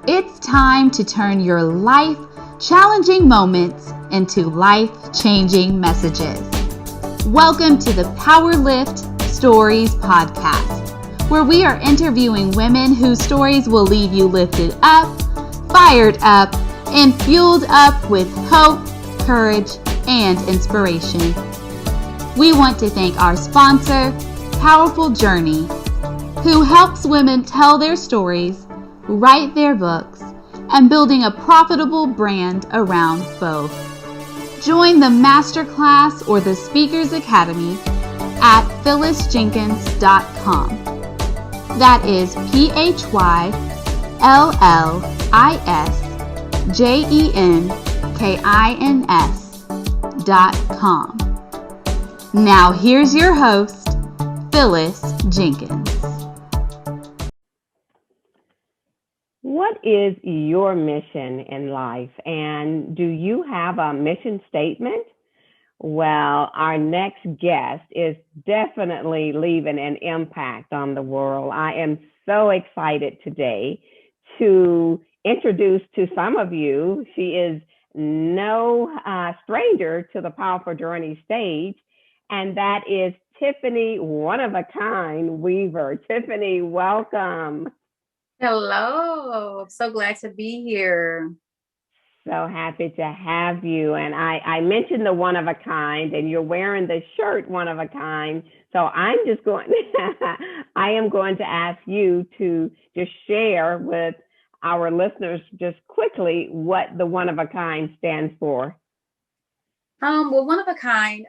It's time to turn your life-challenging moments into life-changing messages. Welcome to the Power Lift Stories podcast, where we are interviewing women whose stories will leave you lifted up, fired up, and fueled up with hope, courage, and inspiration. We want to thank our sponsor, Powerful Journey, who helps women tell their stories, write their books, and building a profitable brand around both. Join the masterclass or the Speakers Academy at phyllisjenkins.com. That is PHYLLISJENKINS.com. Now here's your host, Phyllis Jenkins. What is your mission in life, and do you have a mission statement? Well, our next guest is definitely leaving an impact on the world. I am so excited today to introduce to some of you. She is no stranger to the Powerful Journey stage, and that is Tiffany, one of a kind Weaver. Tiffany, welcome. Hello, I'm so glad to be here. So happy to have you. And I mentioned the one of a kind, and you're wearing the shirt one of a kind. So I'm just going, I am going to ask you to just share with our listeners just quickly what the one of a kind stands for. Well, one of a kind,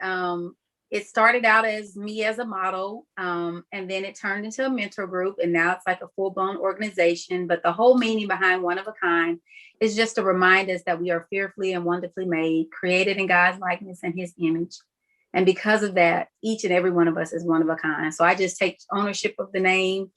it started out as me as a model, and then it turned into a mentor group, and now it's like a full-blown organization. But the whole meaning behind one of a kind is just to remind us that we are fearfully and wonderfully made, created in God's likeness and his image. And because of that, each and every one of us is one of a kind. So I just take ownership of the name,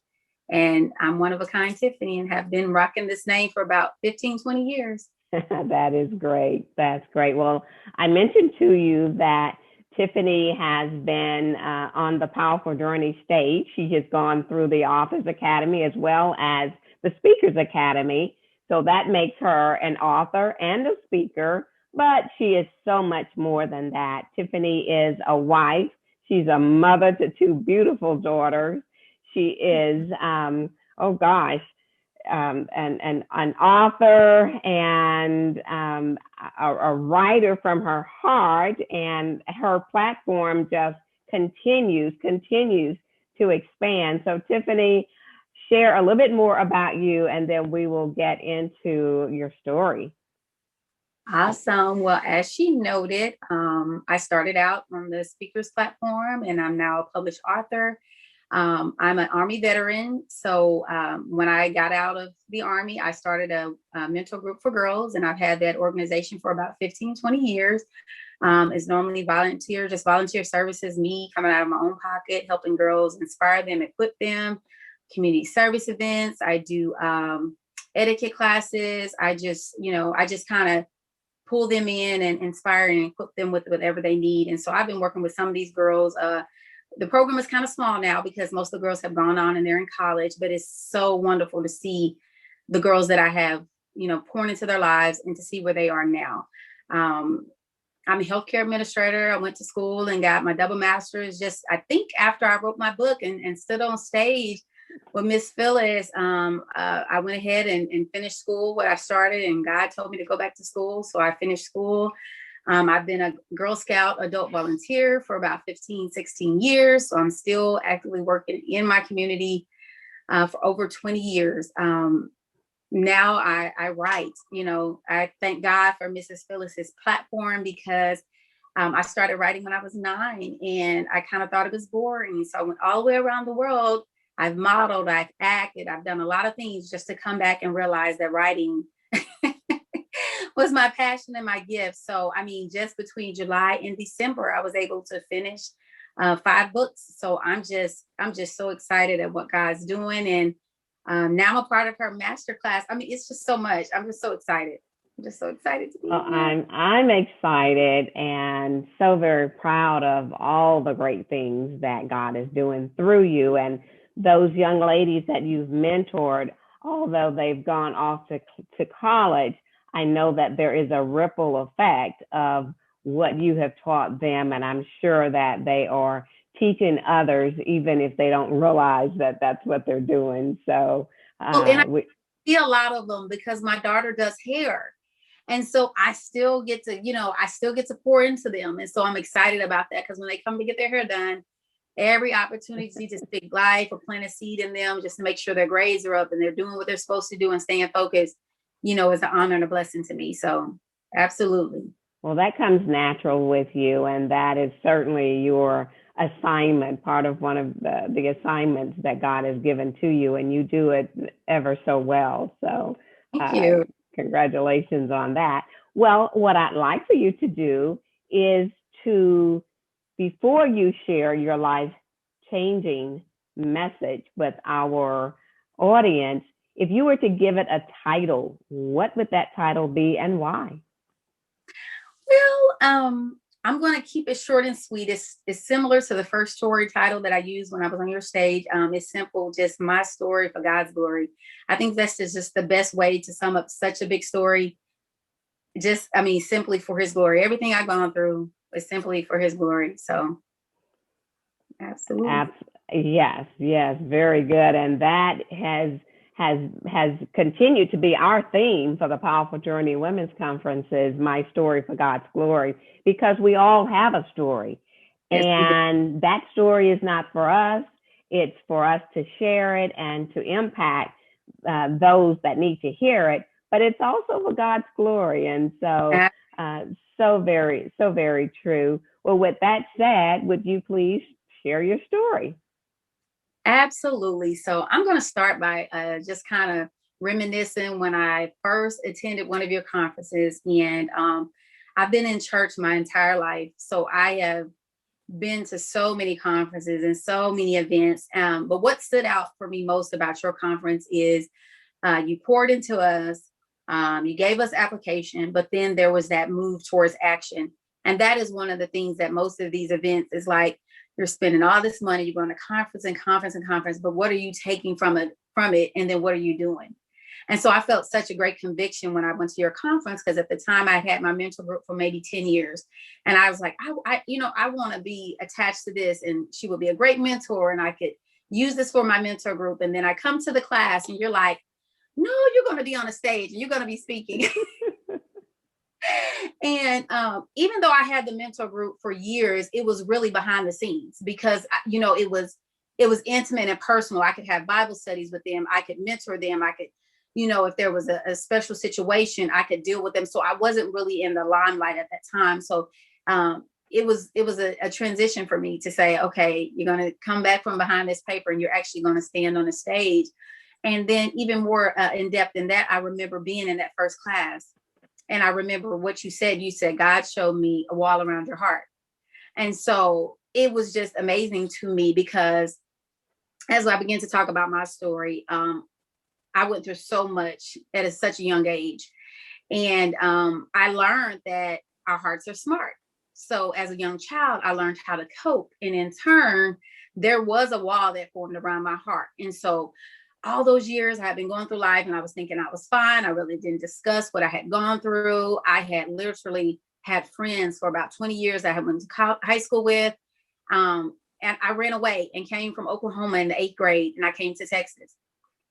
and I'm one of a kind Tiffany, and have been rocking this name for about 15, 20 years. That is great. That's great. Well, I mentioned to you that Tiffany has been on the Powerful Journey stage. She has gone through the Authors Academy as well as the Speakers Academy. So that makes her an author and a speaker, but she is so much more than that. Tiffany is a wife. She's a mother to two beautiful daughters. She is, an author and a writer from her heart, and her platform just continues to expand. So Tiffany, share a little bit more about you, and then we will get into your story. Awesome. Well, as she noted, I started out on the speakers platform, and I'm now a published author. I'm an Army veteran. So when I got out of the Army, I started a mentor group for girls, and I've had that organization for about 15, 20 years. It's normally volunteer services, me coming out of my own pocket, helping girls, inspire them, equip them, community service events. I do etiquette classes. I just kind of pull them in and inspire and equip them with whatever they need. And so I've been working with some of these girls. The program is kind of small now because most of the girls have gone on and they're in college, but it's so wonderful to see the girls that I have, pouring into their lives and to see where they are now. I'm a healthcare administrator. I went to school and got my double master's I think after I wrote my book and stood on stage with Miss Phyllis, I went ahead and finished school, what I started, and God told me to go back to school. So I finished school. I've been a Girl Scout adult volunteer for about 15, 16 years. So I'm still actively working in my community for over 20 years. Now I write, I thank God for Mrs. Phyllis's platform because I started writing when I was 9, and I kind of thought it was boring. So I went all the way around the world. I've modeled, I've acted, I've done a lot of things just to come back and realize that writing was my passion and my gift. So, just between July and December, I was able to finish 5 books. So I'm just so excited at what God's doing. And now I'm a part of her masterclass. It's just so much. I'm just so excited. I'm just so excited to be here. I'm excited and so very proud of all the great things that God is doing through you. And those young ladies that you've mentored although they've gone off to college, I know that there is a ripple effect of what you have taught them. And I'm sure that they are teaching others, even if they don't realize that that's what they're doing. So, And I see a lot of them because my daughter does hair. And so I still get to, I still get to pour into them. And so I'm excited about that because when they come to get their hair done, every opportunity to speak life or plant a seed in them, just to make sure their grades are up and they're doing what they're supposed to do and staying focused, is an honor and a blessing to me. So absolutely. Well, that comes natural with you, and that is certainly your assignment, part of one of the assignments that God has given to you, and you do it ever so well. So Thank you. Congratulations on that. Well, what I'd like for you to do is to, before you share your life-changing message with our audience, if you were to give it a title, what would that title be and why? Well, I'm going to keep it short and sweet. It's similar to the first story title that I used when I was on your stage. It's simple, just my story for God's glory. I think that's just the best way to sum up such a big story. Simply for his glory. Everything I've gone through is simply for his glory. So absolutely. Yes, very good. And that has continued to be our theme for the Powerful Journey Women's Conferences, My Story for God's Glory, because we all have a story. Yes, and that story is not for us. It's for us to share it and to impact those that need to hear it, but it's also for God's glory. And so, so very true. Well, with that said, would you please share your story? Absolutely. So I'm going to start by just kind of reminiscing when I first attended one of your conferences. And I've been in church my entire life. So I have been to so many conferences and so many events. But what stood out for me most about your conference is you poured into us. You gave us application, but then there was that move towards action. And that is one of the things that most of these events is like, you're spending all this money, you're going to conference, but what are you taking from it? And then what are you doing? And so I felt such a great conviction when I went to your conference, because at the time I had my mentor group for maybe 10 years. And I was like, I want to be attached to this, and she would be a great mentor, and I could use this for my mentor group. And then I come to the class and you're like, no, you're going to be on a stage and you're going to be speaking. And even though I had the mentor group for years, it was really behind the scenes because, it was intimate and personal. I could have Bible studies with them. I could mentor them. I could, if there was a special situation, I could deal with them. So I wasn't really in the limelight at that time. So it was a transition for me to say, okay, you're going to come back from behind this paper and you're actually going to stand on the stage. And then even more in depth in that, I remember being in that first class. And I remember what you said. You said, God showed me a wall around your heart. And so it was just amazing to me because as I began to talk about my story, I went through so much at such a young age. And I learned that our hearts are smart. So as a young child, I learned how to cope. And in turn, there was a wall that formed around my heart. And so all those years I had been going through life and I was thinking I was fine. I really didn't discuss what I had gone through. I had literally had friends for about 20 years I had went to high school with. And I ran away and came from Oklahoma in the 8th grade, and I came to Texas.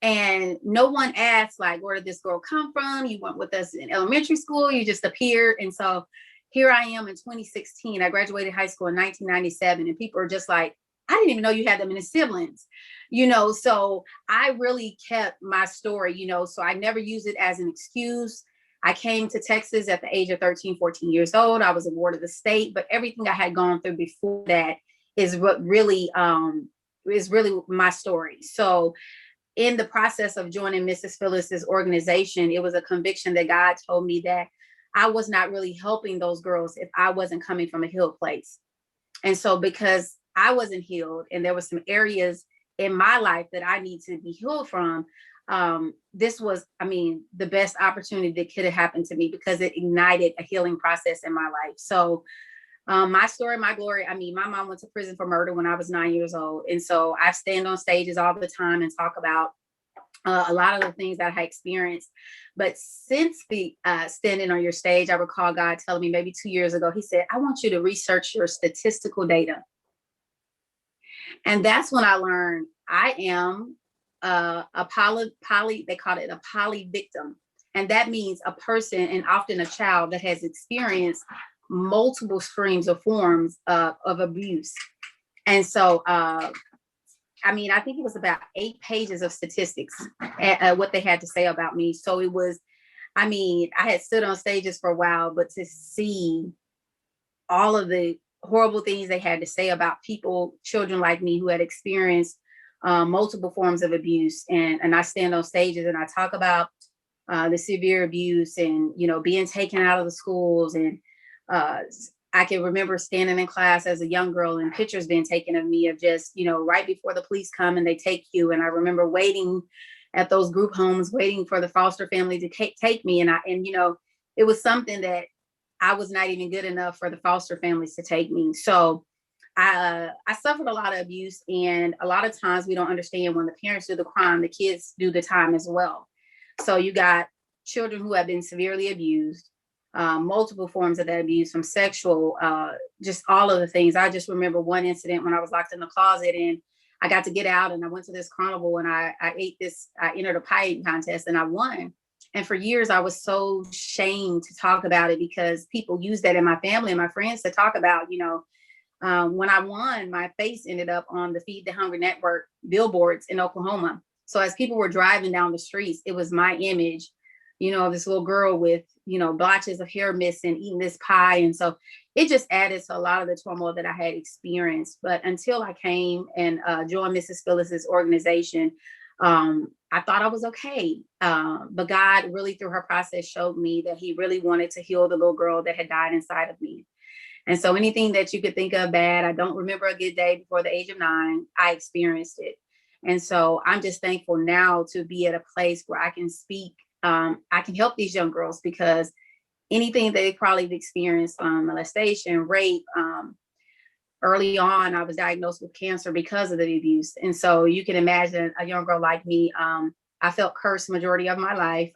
And no one asked, like, where did this girl come from? You went with us in elementary school. You just appeared. And so here I am in 2016. I graduated high school in 1997. And people are just like, I didn't even know you had that many siblings, so I really kept my story, so I never used it as an excuse. I came to Texas at the age of 13, 14 years old. I was a ward of the state, but everything I had gone through before that is what really my story. So in the process of joining Mrs. Phyllis's organization, it was a conviction that God told me that I was not really helping those girls if I wasn't coming from a healed place. And so because I wasn't healed and there were some areas in my life that I need to be healed from, this was, the best opportunity that could have happened to me because it ignited a healing process in my life. So my story, my glory, my mom went to prison for murder when I was 9 years old. And so I stand on stages all the time and talk about a lot of the things that I experienced. But since the standing on your stage, I recall God telling me maybe 2 years ago, he said, I want you to research your statistical data. And that's when I learned I am a they call it a poly victim. And that means a person, and often a child, that has experienced multiple streams or forms of abuse. And so, I think it was about 8 pages of statistics, what they had to say about me. So it was, I had stood on stages for a while, but to see all of the horrible things they had to say about people, children like me, who had experienced multiple forms of abuse. And I stand on stages and I talk about the severe abuse and, being taken out of the schools. And I can remember standing in class as a young girl and pictures being taken of me of just, right before the police come and they take you. And I remember waiting at those group homes, waiting for the foster family to take me. And it was something that I was not even good enough for the foster families to take me. So I suffered a lot of abuse. And a lot of times we don't understand, when the parents do the crime, the kids do the time as well. So you got children who have been severely abused, multiple forms of that abuse, from sexual, just all of the things. I just remember one incident when I was locked in the closet and I got to get out, and I went to this carnival and I entered a pie eating contest and I won. And for years, I was so ashamed to talk about it because people use that in my family and my friends to talk about, when I won, my face ended up on the Feed the Hungry Network billboards in Oklahoma. So as people were driving down the streets, it was my image, of this little girl with, blotches of hair missing, eating this pie. And so it just added to a lot of the turmoil that I had experienced. But until I came and joined Mrs. Phyllis's organization, I thought I was okay. But God really, through her process, showed me that he really wanted to heal the little girl that had died inside of me. And so anything that you could think of bad, I don't remember a good day before the age of 9, I experienced it. And so I'm just thankful now to be at a place where I can speak. I can help these young girls, because anything they probably have experienced, molestation, rape, early on, I was diagnosed with cancer because of the abuse. And so you can imagine a young girl like me, I felt cursed majority of my life.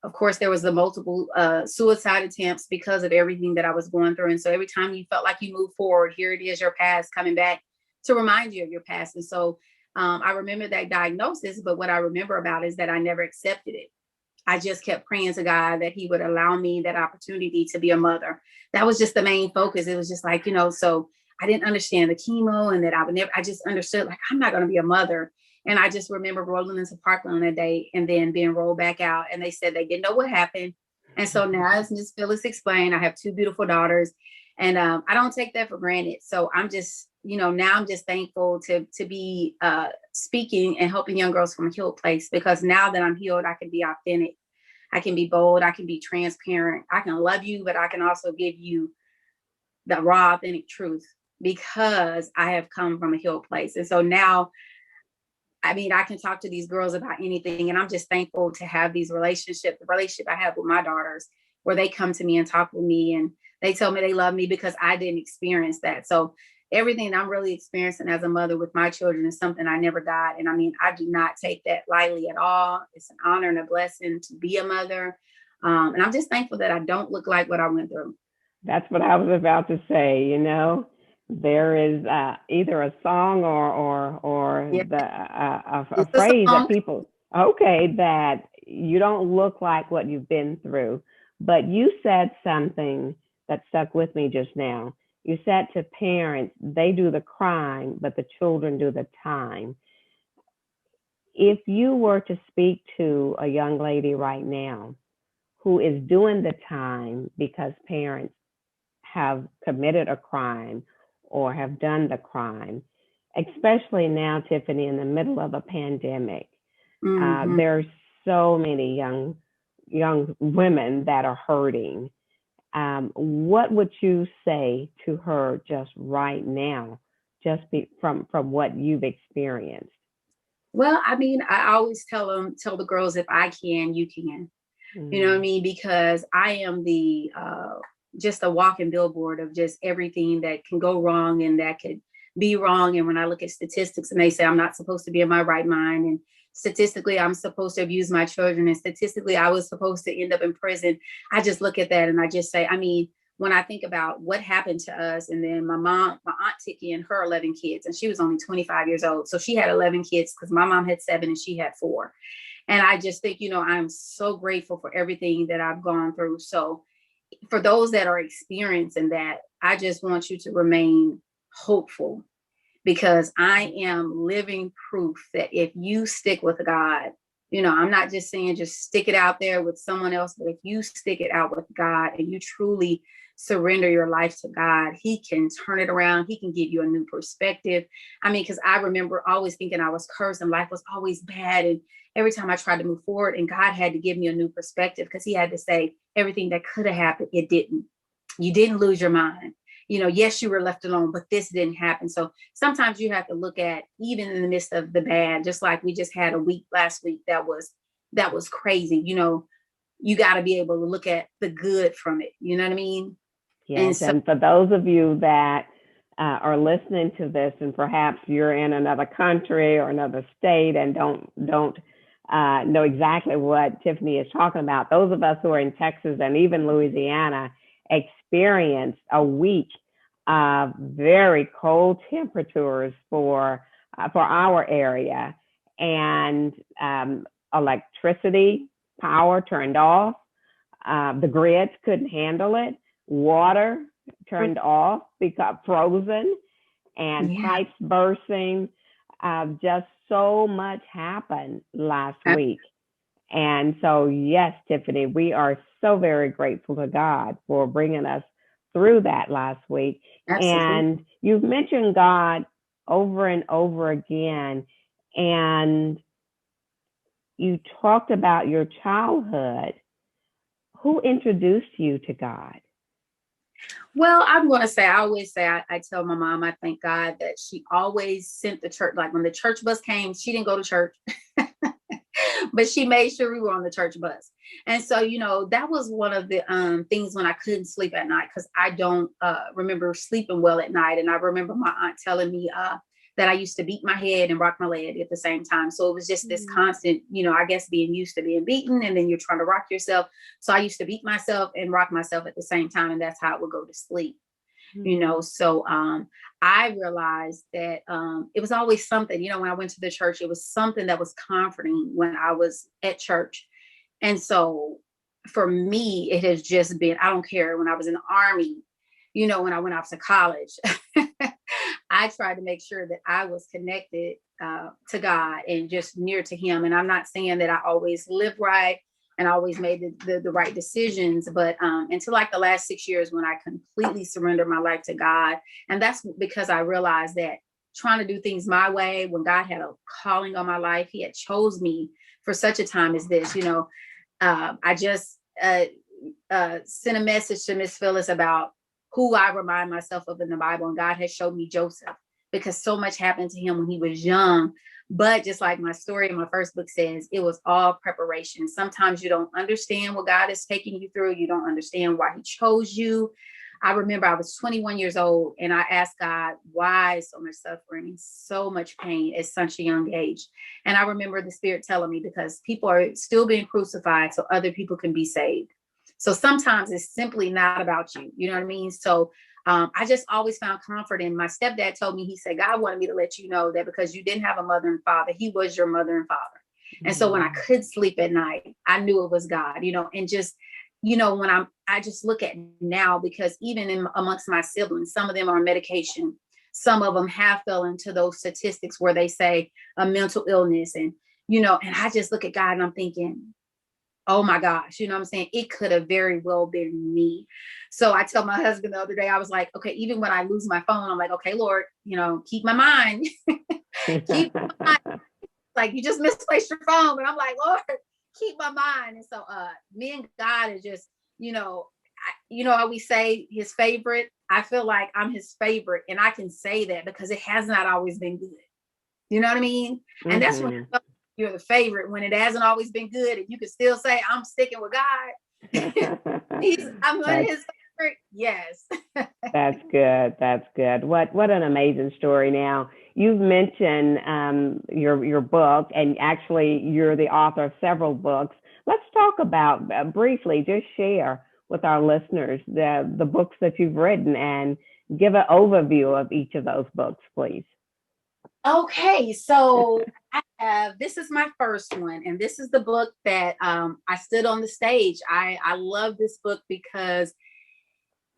Of course, there was the multiple suicide attempts because of everything that I was going through. And so every time you felt like you moved forward, here it is, your past coming back to remind you of your past. And so I remember that diagnosis, but what I remember about it is that I never accepted it. I just kept praying to God that he would allow me that opportunity to be a mother. That was just the main focus. It was just like, so I didn't understand the chemo, and that I just understood, like, I'm not going to be a mother. And I just remember rolling into Parkland that day and then being rolled back out. And they said they didn't know what happened. And so now, as Ms. Phyllis explained, I have 2 beautiful daughters, and I don't take that for granted. So I'm just, now I'm just thankful to be speaking and helping young girls from a healed place, because now that I'm healed, I can be authentic. I can be bold. I can be transparent. I can love you, but I can also give you the raw, authentic truth, because I have come from a healed place. And so now, I can talk to these girls about anything. And I'm just thankful to have these relationships, the relationship I have with my daughters, where they come to me and talk with me and they tell me they love me because I didn't experience that. So everything I'm really experiencing as a mother with my children is something I never got. And I do not take that lightly at all. It's an honor and a blessing to be a mother. And I'm just thankful that I don't look like what I went through. That's what I was about to say. There is either a song or Yeah. a phrase that people, that you don't look like what you've been through. But you said something that stuck with me just now. You said to parents, they do the crime, but the children do the time. If you were to speak to a young lady right now who is doing the time because parents have committed a crime or have done the crime, especially now, Tiffany, in the middle of a pandemic, there's so many young women that are hurting. What would you say to her just right now, from what you've experienced? Well, I always tell the girls, if I can, you can. You know what I mean? Because I am the just a walking billboard of just everything that can go wrong and that could be wrong. And when I look at statistics and they say I'm not supposed to be in my right mind, and statistically, I'm supposed to abuse my children, and statistically, I was supposed to end up in prison. I just look at that and I just say, I mean, when I think about what happened to us, and then my aunt Tiki and her 11 kids, and she was only 25 years old. So she had 11 kids because my mom had 7 and she had 4. And I just think, I'm so grateful for everything that I've gone through. So for those that are experiencing that, I just want you to remain hopeful, because I am living proof that if you stick with God, I'm not just saying just stick it out there with someone else, but if you stick it out with God and you truly surrender your life to God, He can turn it around. He can give you a new perspective. I mean, because I remember always thinking I was cursed and life was always bad. And every time I tried to move forward, and God had to give me a new perspective, because He had to say everything that could have happened, it didn't. You didn't lose your mind. Yes, you were left alone, but this didn't happen. So sometimes you have to look at, even in the midst of the bad, just like we just had a week last week that was crazy. You got to be able to look at the good from it. You know what I mean? Yes. And for those of you that are listening to this, and perhaps you're in another country or another state and don't know exactly what Tiffany is talking about, those of us who are in Texas and even Louisiana experienced a week of very cold temperatures for our area, and electricity power turned off. The grids couldn't handle it. Water turned off, because frozen, and pipes bursting. Just so much happened last week. And so, yes, Tiffany, we are so very grateful to God for bringing us through that last week. Absolutely. And you've mentioned God over and over again, and you talked about your childhood. Who introduced you to God? Well, I'm going to say, I always say, I tell my mom, I thank God that she always sent the church. Like when the church bus came, she didn't go to church, but she made sure we were on the church bus. And so, that was one of the things when I couldn't sleep at night, because I don't remember sleeping well at night. And I remember my aunt telling me that I used to beat my head and rock my leg at the same time. So it was just this constant, I guess, being used to being beaten, and then you're trying to rock yourself. So I used to beat myself and rock myself at the same time. And that's how I would go to sleep, So I realized that it was always something, when I went to the church, it was something that was comforting when I was at church. And so for me, it has just been, I don't care, when I was in the Army, when I went off to college, I tried to make sure that I was connected to God and just near to Him. And I'm not saying that I always lived right and always made the right decisions, but until like the last 6 years when I completely surrendered my life to God. And that's because I realized that trying to do things my way, when God had a calling on my life, He had chose me for such a time as this. I just sent a message to Miss Phyllis about who I remind myself of in the Bible. And God has showed me Joseph, because so much happened to him when he was young. But just like my story in my first book says, it was all preparation. Sometimes you don't understand what God is taking you through. You don't understand why He chose you. I remember I was 21 years old and I asked God, why so much suffering, so much pain at such a young age? And I remember the Spirit telling me, because people are still being crucified so other people can be saved. So sometimes it's simply not about you. You know what I mean? So I just always found comfort in my stepdad told me, he said, God wanted me to let you know that because you didn't have a mother and father, He was your mother and father. Mm-hmm. And so when I could sleep at night, I knew it was God, and just, when I just look at now, because even amongst my siblings, some of them are on medication. Some of them have fell into those statistics where they say a mental illness, and I just look at God and I'm thinking, oh my gosh, you know what I'm saying? It could have very well been me. So I tell my husband the other day, I was like, okay, even when I lose my phone, I'm like, okay, Lord, keep my mind. Keep my mind. Like, you just misplaced your phone. And I'm like, Lord, keep my mind. And so me and God is just, how we say His favorite. I feel like I'm His favorite. And I can say that because it has not always been good. You know what I mean? Mm-hmm. And that's when you're the favorite, when it hasn't always been good, and you can still say, I'm sticking with God. I'm on His favorite. Yes. That's good. That's good. What an amazing story. Now, you've mentioned your book, and actually you're the author of several books. Let's talk about briefly, just share with our listeners the books that you've written and give an overview of each of those books, please. Okay, so this is my first one, and this is the book that I stood on the stage. I love this book because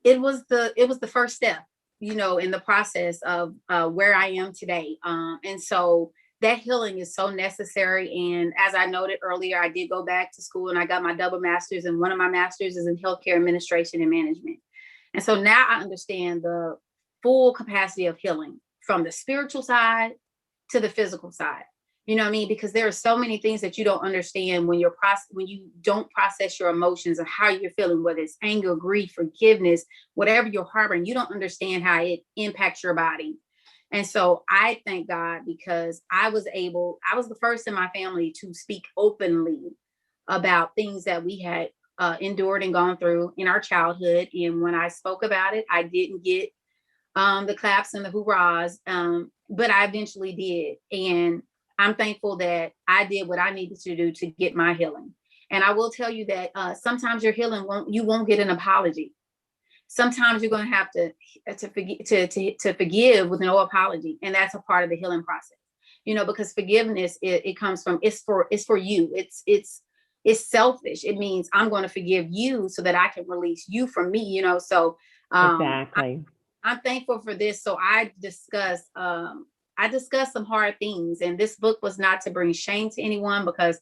it was the first step, in the process of where I am today. And so that healing is so necessary. And as I noted earlier, I did go back to school and I got my double master's, and one of my master's is in healthcare administration and management. And so now I understand the full capacity of healing from the spiritual side to the physical side. You know what I mean? Because there are so many things that you don't understand when you don't process your emotions and how you're feeling, whether it's anger, grief, forgiveness, whatever you're harboring, you don't understand how it impacts your body. And so I thank God because I was the first in my family to speak openly about things that we had endured and gone through in our childhood. And when I spoke about it, I didn't get the claps and the hoorahs, but I eventually did. And I'm thankful that I did what I needed to do to get my healing. And I will tell you that sometimes your healing you won't get an apology. Sometimes you're going to have to forgive with no apology, and that's a part of the healing process. Because forgiveness it comes from it's for you. It's selfish. It means I'm going to forgive you so that I can release you from me. So Exactly. I'm thankful for this. So I discussed some hard things, and this book was not to bring shame to anyone, because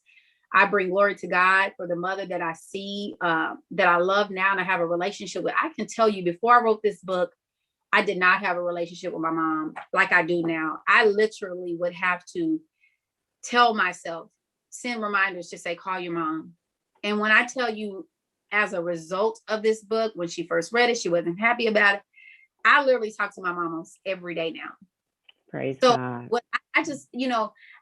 I bring glory to God for the mother that I see, that I love now and I have a relationship with. I can tell you, before I wrote this book, I did not have a relationship with my mom like I do now. I literally would have to tell myself, send reminders to say, call your mom. And when I tell you, as a result of this book, when she first read it, she wasn't happy about it. I literally talk to my mom almost every day now. Praise So God. what I just,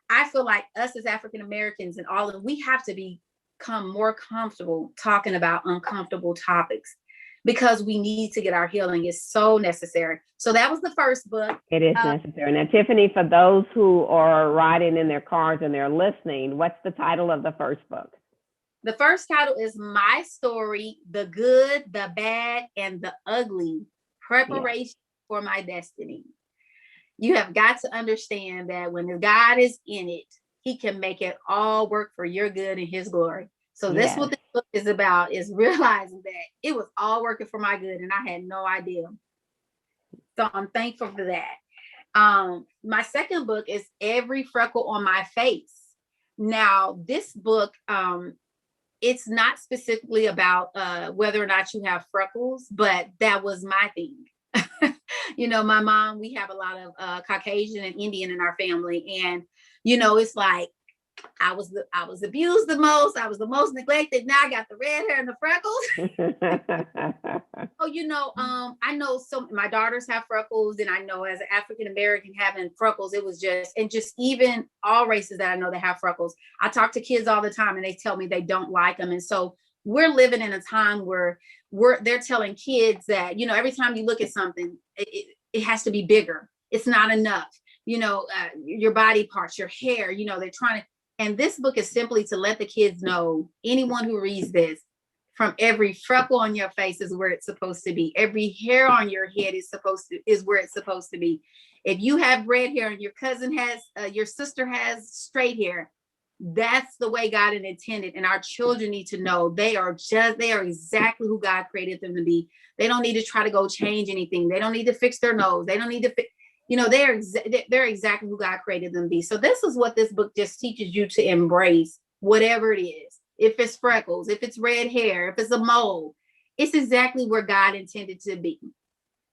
I feel like us as African Americans and all of, we have to become more comfortable talking about uncomfortable topics, because we need to get our healing. It's so necessary. So that was the first book. It is necessary. Now, Tiffany, for those who are riding in their cars and they're listening, what's the title of the first book? The first title is My Story, The Good, the Bad, and the Ugly, Preparation for My Destiny. You have got to understand that when God is in it, he can make it all work for your good and his glory. So this what this book is about, is realizing that it was all working for my good and I had no idea. So I'm thankful for that. My second book is Every Freckle on My Face. Now, this book, it's not specifically about whether or not you have freckles, but that was my thing. My mom, we have a lot of Caucasian and Indian in our family. And, it's like, I was abused the most. I was the most neglected. Now I got the red hair and the freckles. I know my daughters have freckles, and I know as an African American having freckles, it was just even all races that I know that have freckles. I talk to kids all the time and they tell me they don't like them. And so we're living in a time where they're telling kids that, every time you look at something, it has to be bigger. It's not enough. Your body parts, your hair, they're trying to. And this book is simply to let the kids know, anyone who reads this, from every freckle on your face is where it's supposed to be. Every hair on your head is where it's supposed to be. If you have red hair and your cousin has, your sister has straight hair, that's the way God had intended. And our children need to know they are exactly who God created them to be. They don't need to try to go change anything. They don't need to fix their nose. They don't need to they're exactly who God created them to be. So this is what this book just teaches you to embrace, whatever it is. If it's freckles, if it's red hair, if it's a mole, it's exactly where God intended to be.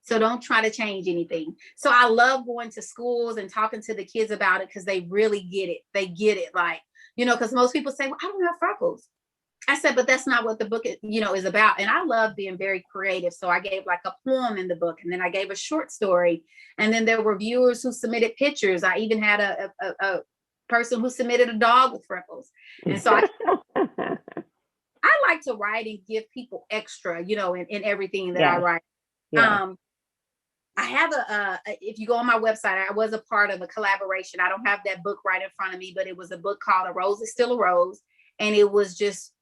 So don't try to change anything. So I love going to schools and talking to the kids about it, because they really get it. They get it. Like, because most people say, well, I don't have freckles. I said, but that's not what the book, is about. And I love being very creative. So I gave like a poem in the book, and then I gave a short story. And then there were viewers who submitted pictures. I even had a person who submitted a dog with freckles. And so I like to write and give people extra, in everything that I write. Yeah. I have if you go on my website, I was a part of a collaboration. I don't have that book right in front of me, but it was a book called A Rose Is Still a Rose. And it was just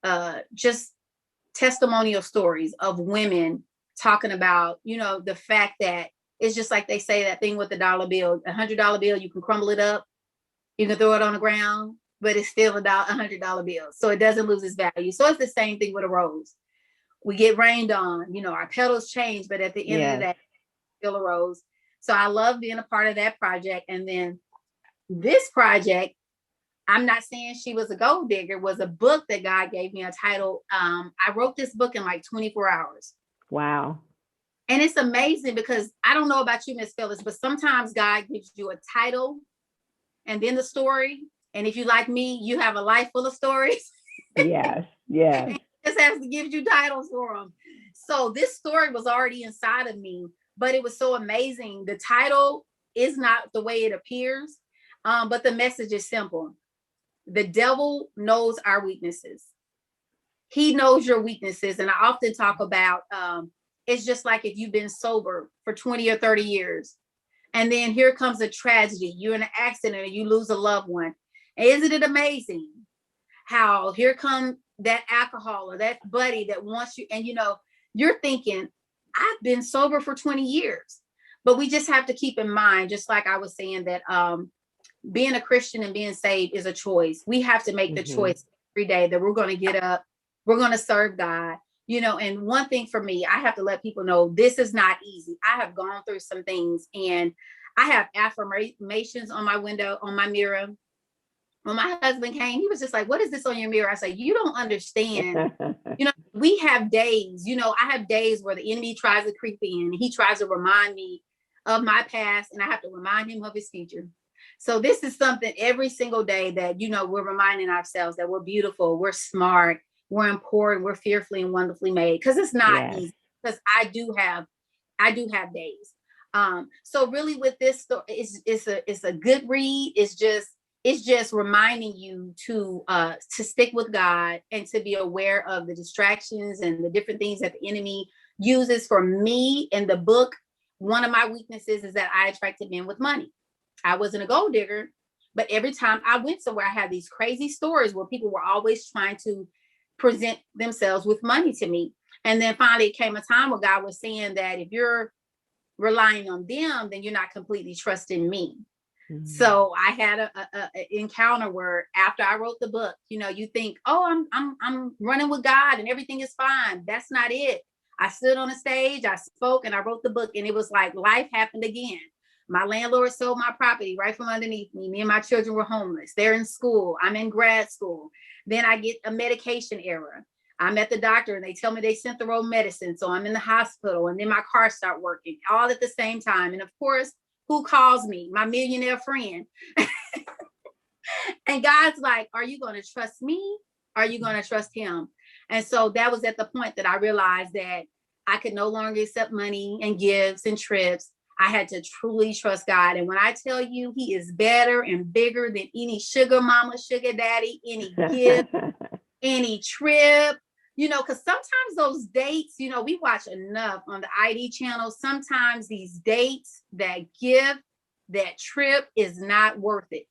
testimonial stories of women talking about, the fact that it's just like they say that thing with the dollar bill, $100 bill, you can crumble it up, you can throw it on the ground, but it's still $100 bill. So it doesn't lose its value. So it's the same thing with a rose. We get rained on, our petals change, but at the end of the day, still a rose. So I love being a part of that project. And then this project, I'm not saying she was a gold digger, was a book that God gave me a title. I wrote this book in like 24 hours. Wow. And it's amazing because I don't know about you, Miss Phyllis, but sometimes God gives you a title and then the story. And if you like me, you have a life full of stories. Yes. He just has to give you titles for them. So this story was already inside of me, but it was so amazing. The title is not the way it appears, but the message is simple. The devil knows our weaknesses. He knows your weaknesses. And I often talk about, it's just like if you've been sober for 20 or 30 years, and then here comes a tragedy. You're in an accident and you lose a loved one. And isn't it amazing how here comes that alcohol or that buddy that wants you, and you're thinking, I've been sober for 20 years. But we just have to keep in mind, just like I was saying, that being a Christian and being saved is a choice. We have to make the choice every day that we're going to get up, we're going to serve God, and one thing for me, I have to let people know this is not easy. I have gone through some things, and I have affirmations on my window, on my mirror. When my husband came, he was just like, what is this on your mirror? I said, you don't understand. We have days, I have days where the enemy tries to creep in. He tries to remind me of my past, and I have to remind him of his future. So this is something every single day that, we're reminding ourselves that we're beautiful, we're smart, we're important, we're fearfully and wonderfully made. Because it's not easy. Because I do have days. So really with this story, it's a good read. It's just reminding you to stick with God and to be aware of the distractions and the different things that the enemy uses. For me in the book, one of my weaknesses is that I attracted men with money. I wasn't a gold digger, but every time I went somewhere, I had these crazy stories where people were always trying to present themselves with money to me. And then finally it came a time where God was saying that if you're relying on them, then you're not completely trusting me. So I had a encounter where after I wrote the book, you think, oh, I'm running with God and everything is fine. That's not it. I stood on a stage, I spoke, and I wrote the book, and it was like life happened again. My landlord sold my property right from underneath me. Me and my children were homeless. They're in school. I'm in grad school. Then I get a medication error. I'm at the doctor and they tell me they sent the wrong medicine. So I'm in the hospital, and then my car started working all at the same time. And of course, who calls me? My millionaire friend. And God's like, are you going to trust me? Are you going to trust him? And so that was at the point that I realized that I could no longer accept money and gifts and trips. I had to truly trust God. And when I tell you he is better and bigger than any sugar mama, sugar daddy, any gift, any trip, because sometimes those dates, we watch enough on the ID channel. Sometimes these dates, that gift, that trip is not worth it.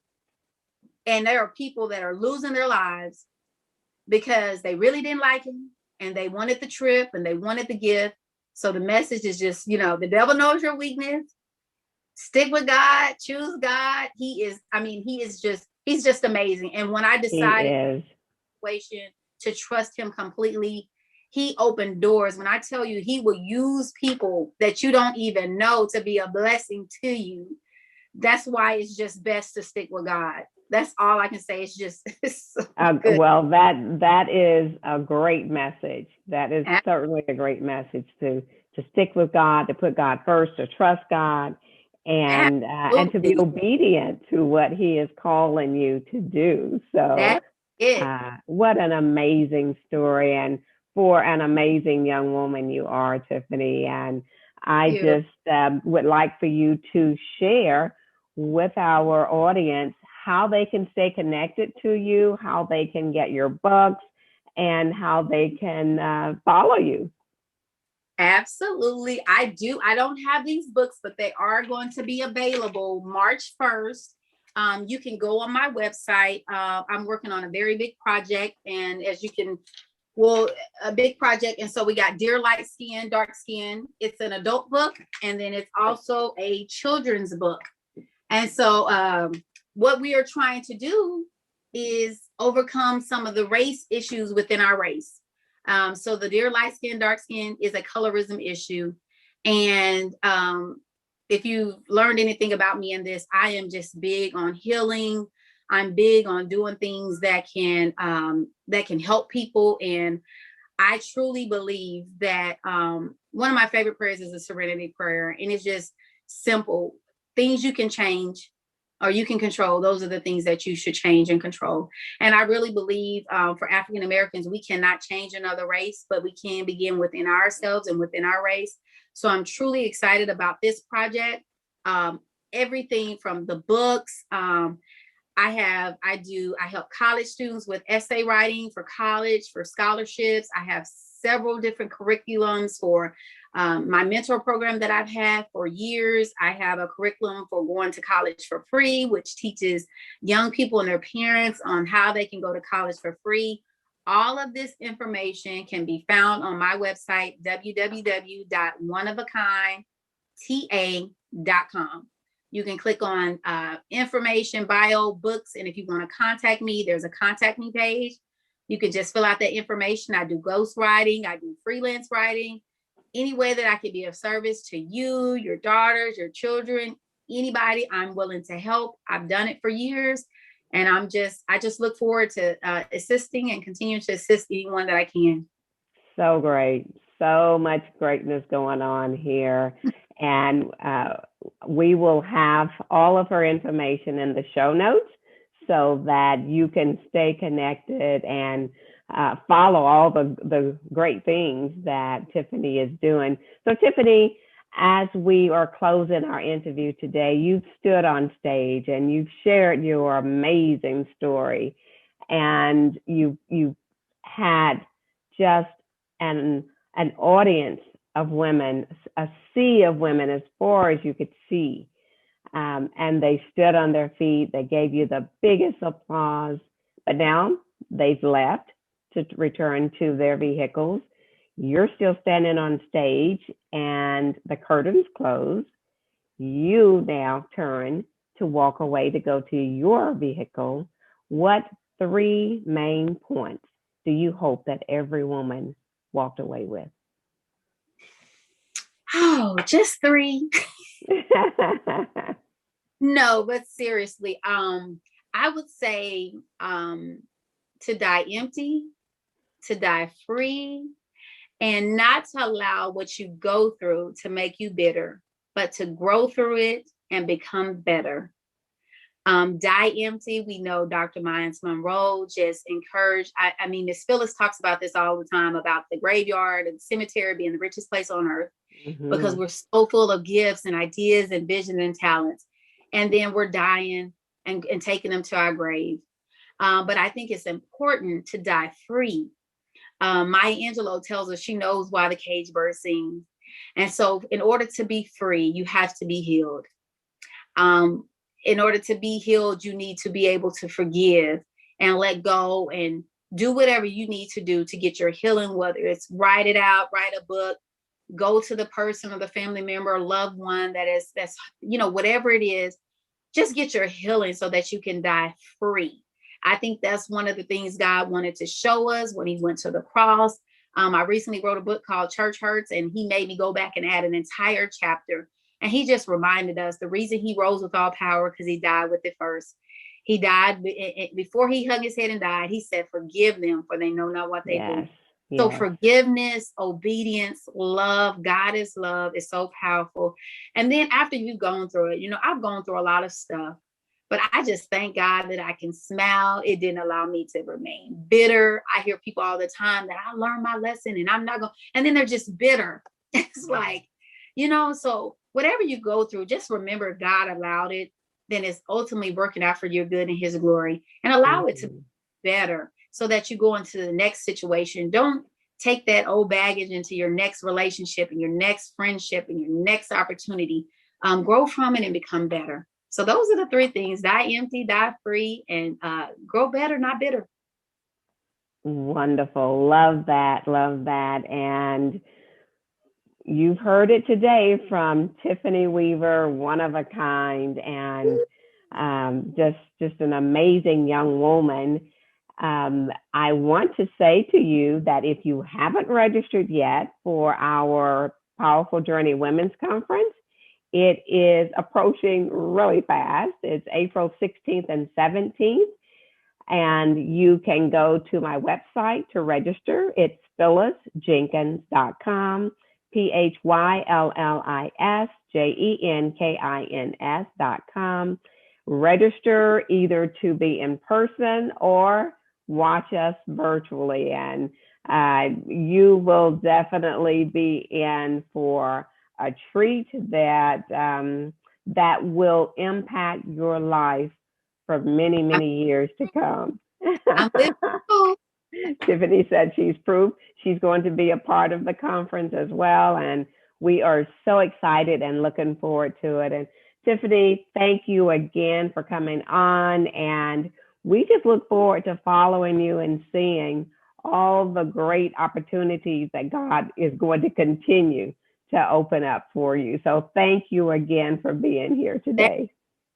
And there are people that are losing their lives because they really didn't like him and they wanted the trip and they wanted the gift. So the message is just, the devil knows your weakness. Stick with God, choose God. He's just amazing. And when I decided to trust him completely, he opened doors. When I tell you, he will use people that you don't even know to be a blessing to you. That's why it's just best to stick with God. That's all I can say. It's so well, that is a great message. That is certainly a great message to stick with God, to put God first, to trust God, and to be obedient to what he is calling you to do. So what an amazing story, and for an amazing young woman you are, Tiffany. And I just would like for you to share with our audience how they can stay connected to you, how they can get your books, and how they can follow you. Absolutely. I do. I don't have these books, but they are going to be available March 1st. You can go on my website. I'm working on a very big project. And as you can, well, a big project. And so we got Dear Light Skin, Dark Skin. It's an adult book. And then it's also a children's book. And so what we are trying to do is overcome some of the race issues within our race. So the Dear Light Skin, Dark Skin is a colorism issue. And if you learned anything about me in this, I am just big on healing. I'm big on doing things that can help people. And I truly believe that one of my favorite prayers is a serenity prayer. And it's just simple things you can change or you can control. Those are the things that you should change and control. And I really believe for African Americans, we cannot change another race, but we can begin within ourselves and within our race. So I'm truly excited about this project. Everything from the books. I help college students with essay writing for college, for scholarships. I have several different curriculums for my mentor program that I've had for years. I have a curriculum for going to college for free, which teaches young people and their parents on how they can go to college for free. All of this information can be found on my website, www.oneofakindta.com. You can click on information, bio, books, and if you want to contact me, there's a contact me page. You can just fill out that information. I do ghostwriting, I do freelance writing. Any way that I can be of service to you, your daughters, your children, anybody, I'm willing to help. I've done it for years. And I just look forward to assisting and continue to assist anyone that I can. So great. So much greatness going on here. And we will have all of her information in the show notes so that you can stay connected and follow all the great things that Tiffany is doing. So Tiffany, as we are closing our interview today, you've stood on stage and you've shared your amazing story, and you had just an audience of women, a sea of women as far as you could see. And they stood on their feet. They gave you the biggest applause, but now they've left to return to their vehicles. You're still standing on stage and the curtains close. You now turn to walk away to go to your vehicle. What 3 main points do you hope that every woman walked away with? Oh, just 3. No, but seriously, I would say to die empty, to die free, and not to allow what you go through to make you bitter, but to grow through it and become better. Die empty. We know Dr. Myers Monroe just encouraged. I mean, Miss Phyllis talks about this all the time about the graveyard and the cemetery being the richest place on earth, because we're so full of gifts and ideas and vision and talents. And then we're dying and taking them to our grave. But I think it's important to die free. Maya Angelou tells us she knows why the cage bird sings. And so in order to be free, you have to be healed. In order to be healed, you need to be able to forgive and let go and do whatever you need to do to get your healing, whether it's write it out, write a book, go to the person or the family member or loved one that's, whatever it is, just get your healing so that you can die free. I think that's one of the things God wanted to show us when he went to the cross. I recently wrote a book called Church Hurts, and he made me go back and add an entire chapter. And he just reminded us the reason he rose with all power, because he died with it first. He died before he hung his head and died. He said, forgive them, for they know not what they do. Yes. So forgiveness, obedience, love, God is love, is so powerful. And then after you've gone through it, I've gone through a lot of stuff, but I just thank God that I can smile. It didn't allow me to remain bitter. I hear people all the time that I learned my lesson and I'm not going, and then they're just bitter. It's like, so whatever you go through, just remember God allowed it, then it's ultimately working out for your good and his glory, and allow it to be better so that you go into the next situation. Don't take that old baggage into your next relationship and your next friendship and your next opportunity. Grow from it and become better. So those are the three things: die empty, die free, and grow better, not bitter. Wonderful. Love that. Love that. And you've heard it today from Tiffany Weaver, one of a kind, and just an amazing young woman. I want to say to you that if you haven't registered yet for our Powerful Journey Women's Conference, it is approaching really fast. It's April 16th and 17th. And you can go to my website to register. It's phyllisjenkins.com, PhyllisJenkins.com. Register either to be in person or watch us virtually. And you will definitely be in for a treat that will impact your life for many, many years to come. Tiffany said she's proof. She's going to be a part of the conference as well. And we are so excited and looking forward to it. And Tiffany, thank you again for coming on. And we just look forward to following you and seeing all the great opportunities that God is going to continue to open up for you. So thank you again for being here today.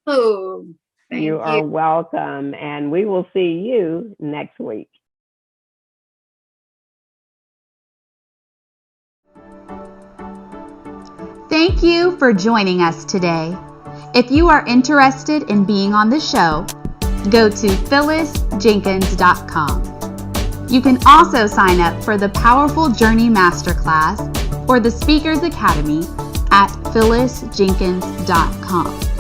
Thank you. Are welcome, and we will see you next week. Thank you for joining us today. If you are interested in being on the show, go to phyllisjenkins.com. You can also sign up for the Powerful Journey Masterclass or the Speakers Academy at phyllisjenkins.com.